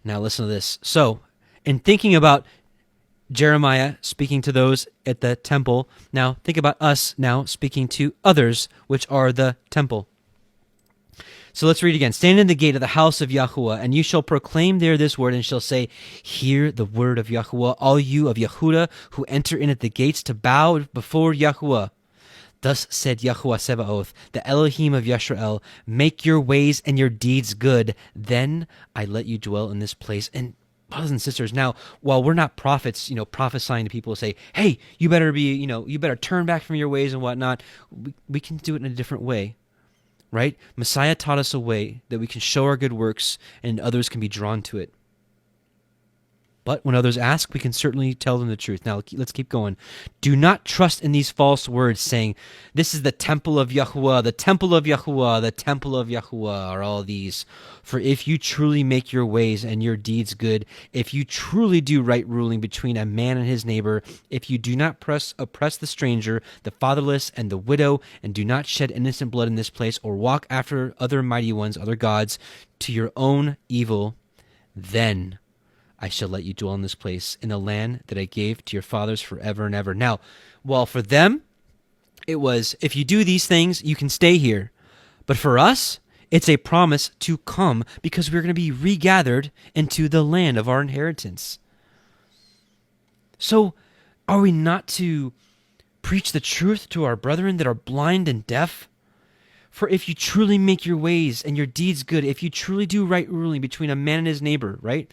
Now listen to this. So, in thinking about Jeremiah speaking to those at the temple, now think about us now speaking to others, which are the temple. So let's read again. Stand in the gate of the house of Yahuwah, and you shall proclaim there this word, and shall say, hear the word of Yahuwah, all you of Yehudah who enter in at the gates to bow before Yahuwah. Thus said Yahuwah Sebaoth, the Elohim of Yisrael, make your ways and your deeds good. Then I let you dwell in this place. And brothers and sisters, now, while we're not prophets, prophesying to people to say, hey, you better be, you better turn back from your ways and whatnot, we can do it in a different way. Right? Messiah taught us a way that we can show our good works and others can be drawn to it. But when others ask, we can certainly tell them the truth. Now, let's keep going. Do not trust in these false words saying, this is the temple of Yahuwah, the temple of Yahuwah, the temple of Yahuwah, are all these. For if you truly make your ways and your deeds good, if you truly do right ruling between a man and his neighbor, if you do not oppress the stranger, the fatherless, and the widow, and do not shed innocent blood in this place, or walk after other mighty ones, other gods, to your own evil, then I shall let you dwell in this place, in the land that I gave to your fathers forever and ever. Now, while for them, it was, if you do these things, you can stay here. But for us, it's a promise to come because we're going to be regathered into the land of our inheritance. So, are we not to preach the truth to our brethren that are blind and deaf? For if you truly make your ways and your deeds good, if you truly do right ruling between a man and his neighbor, right?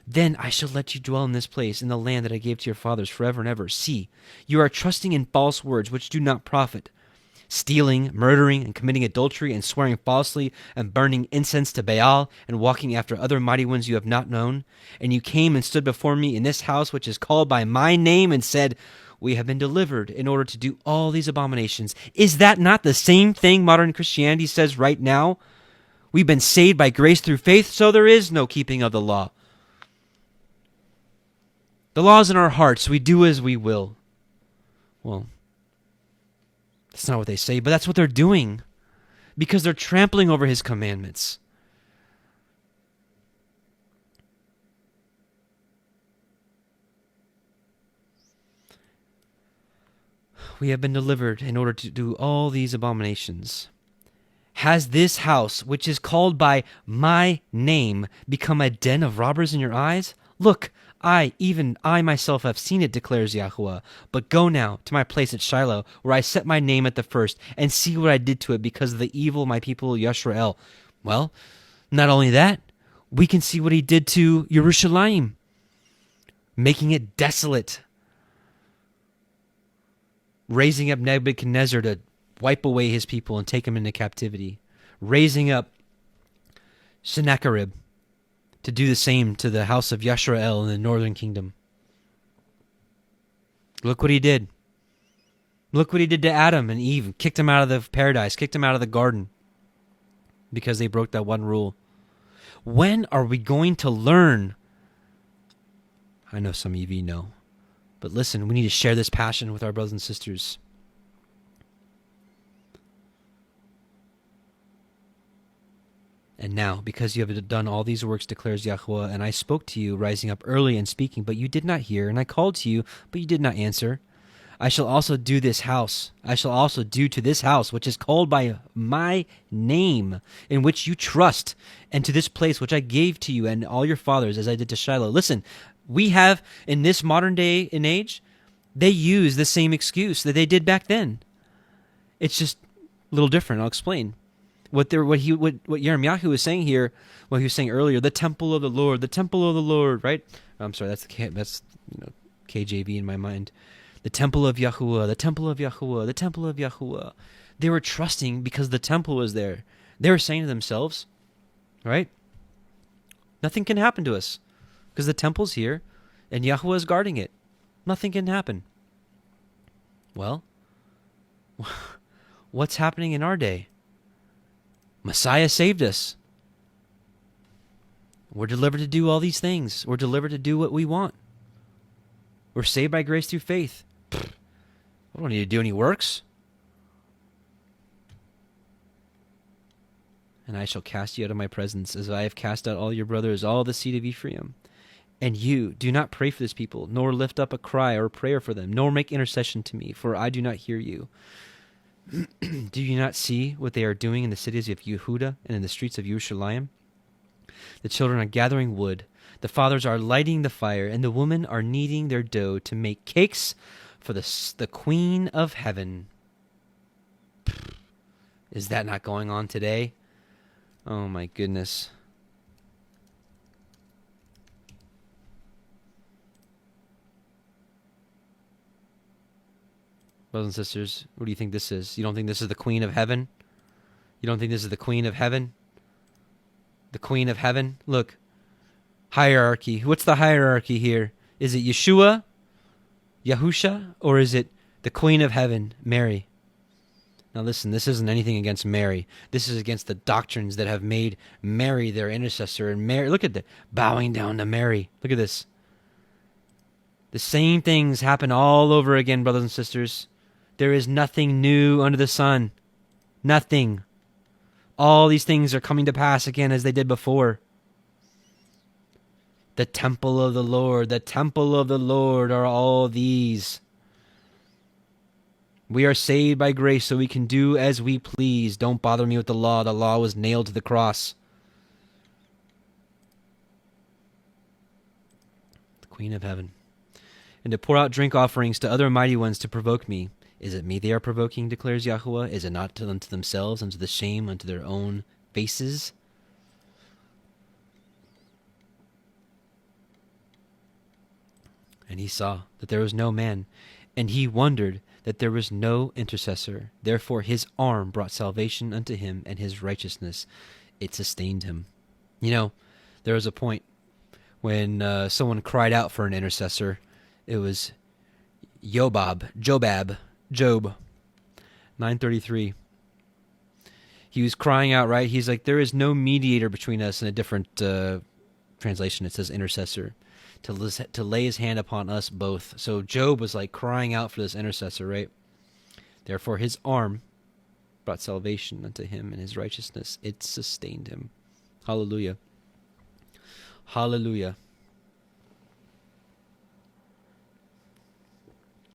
Then I shall let you dwell in this place, in the land that I gave to your fathers forever and ever. See, you are trusting in false words which do not profit, stealing, murdering, and committing adultery, and swearing falsely, and burning incense to Baal, and walking after other mighty ones you have not known. And you came and stood before me in this house which is called by my name, and said, we have been delivered in order to do all these abominations. Is that not the same thing modern Christianity says right now? We've been saved by grace through faith, so there is no keeping of the law. The law's in our hearts. We do as we will. Well, that's not what they say, but that's what they're doing because they're trampling over his commandments. We have been delivered in order to do all these abominations. Has this house, which is called by my name, become a den of robbers in your eyes? Look, even I myself have seen it, declares Yahuwah. But go now to my place at Shiloh, where I set my name at the first, and see what I did to it because of the evil of my people Yisrael. Well, not only that, we can see what he did to Yerushalayim, making it desolate, raising up Nebuchadnezzar to wipe away his people and take them into captivity, raising up Sennacherib to do the same to the house of Yisrael in the northern kingdom. Look what he did. Look what he did to Adam and Eve. Kicked them out of the paradise, kicked them out of the garden because they broke that one rule. When are we going to learn? I know some of you know. But listen, we need to share this passion with our brothers and sisters. And now, because you have done all these works, declares Yahuwah, and I spoke to you, rising up early and speaking, but you did not hear, and I called to you, but you did not answer. I shall also do to this house, which is called by my name, in which you trust, and to this place which I gave to you and all your fathers, as I did to Shiloh. Listen, we have, in this modern day and age, they use the same excuse that they did back then. It's just a little different. I'll explain. What Yirmiyahu was saying here, what he was saying earlier, the temple of the Lord, right? I'm sorry, that's KJV in my mind. The temple of Yahuwah, the temple of Yahuwah, the temple of Yahuwah. They were trusting because the temple was there. They were saying to themselves, right? Nothing can happen to us because the temple's here and Yahuwah is guarding it. Nothing can happen. Well, what's happening in our day? Messiah saved us. We're delivered to do all these things. We're delivered to do what we want. We're saved by grace through faith. We don't need to do any works. And I shall cast you out of my presence, as I have cast out all your brothers, all the seed of Ephraim. And you do not pray for this people, nor lift up a cry or prayer for them, nor make intercession to me, for I do not hear you. Do you not see what they are doing in the cities of Yehuda and in the streets of Yerushalayim? The children are gathering wood, the fathers are lighting the fire, and the women are kneading their dough to make cakes for the Queen of Heaven. Is that not going on today? Oh my goodness. Brothers and sisters, what do you think this is? You don't think this is the Queen of Heaven? You don't think this is the Queen of Heaven? The Queen of Heaven? Look. Hierarchy. What's the hierarchy here? Is it Yeshua, Yahusha, or is it the Queen of Heaven, Mary? Now listen, this isn't anything against Mary. This is against the doctrines that have made Mary their intercessor. And Mary, look at the bowing down to Mary. Look at this. The same things happen all over again, brothers and sisters. There is nothing new under the sun. Nothing. All these things are coming to pass again as they did before. The temple of the Lord are all these. We are saved by grace so we can do as we please. Don't bother me with the law. The law was nailed to the cross. The Queen of Heaven. And to pour out drink offerings to other mighty ones to provoke me. Is it me they are provoking, declares Yahuwah? Is it not unto themselves, unto the shame, unto their own faces? And he saw that there was no man, and he wondered that there was no intercessor. Therefore his arm brought salvation unto him, and his righteousness, it sustained him. You know, there was a point when someone cried out for an intercessor. It was Job, 9:33. He was crying out, right? He's like, there is no mediator between us. In a different translation, it says intercessor. To lay his hand upon us both. So Job was like crying out for this intercessor, right? Therefore his arm brought salvation unto him, and his righteousness, it sustained him. Hallelujah. Hallelujah.